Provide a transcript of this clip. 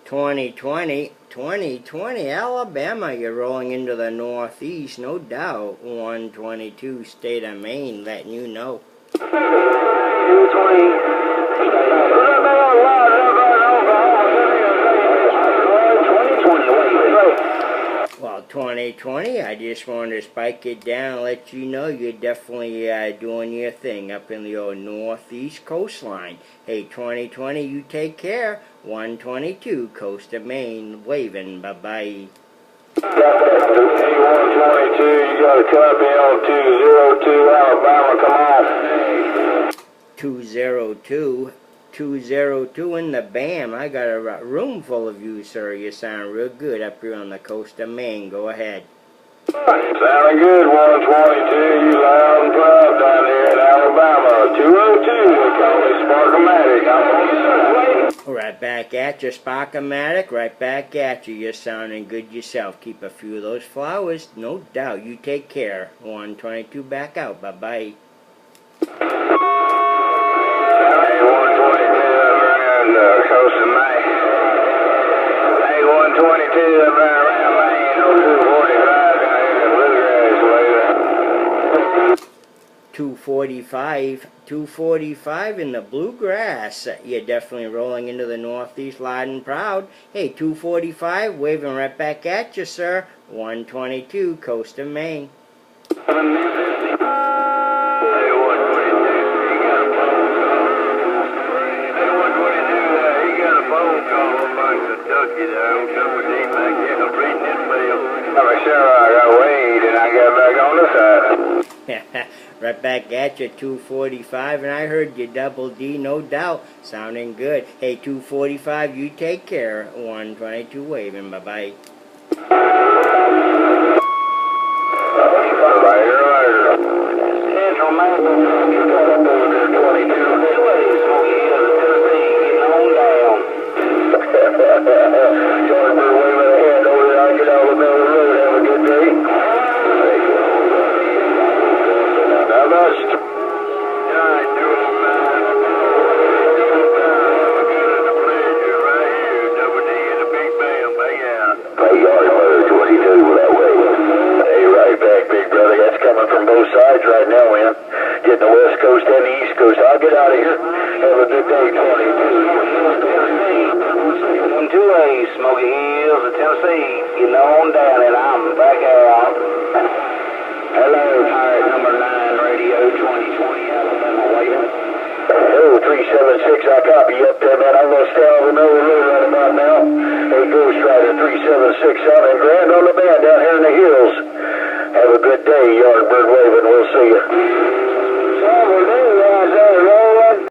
2020, Alabama, you're rolling into the northeast, no doubt. 122, state of Maine, letting you know. 220. Well, 2020, I just wanted to spike it down and let you know you're definitely doing your thing up in the old northeast coastline. Hey, 2020, you take care. 122, coast of Maine, waving. Bye-bye. 122, you got a copy on 202, Alabama, come on. 202 in the BAM. I got a room full of you, sir. You sound real good up here on the coast of Maine. Go ahead. Sounding good, 122. You loud and proud down here in Alabama. 202, they call me Sparkomatic. I'm on the way. Right back at you, Sparkomatic. Right back at you. You're sounding good yourself. Keep a few of those flowers, no doubt. You take care. 122 back out. Bye-bye. Coast of Maine. Hey, 122 up around Maine, 245 down here in Bluegrass way. 245 in the Bluegrass. You're definitely rolling into the northeast loud and proud. Hey, 245, waving right back at you, sir. 122, coast of Maine. Right back at you, 245, and I heard you, Double D, no doubt. Sounding good. Hey, 245, you take care. 122 waving. Bye-bye. Central Maine, you got up over there, 22. Smoky Hills, Tennessee, getting on down. Jordan, we're waving a hand over there. I get out of the middle of the road. Have a good day. Now that's... Coming from both sides right now, man. Getting the West Coast and the East Coast. I'll get out of here. Have a good day, 22. 2A, Smoky Hills of Tennessee. Getting on down, and I'm back out. Hello, Pirate number 9, radio 2020, Alabama, waiting. Oh, 376, I copy you up there, man. I'm going to stay over Miller Road right about now. Hey, Ghost Rider 376 out and Grand on the band down here in the hills. Have a good day, Yardbird waving. We'll see you.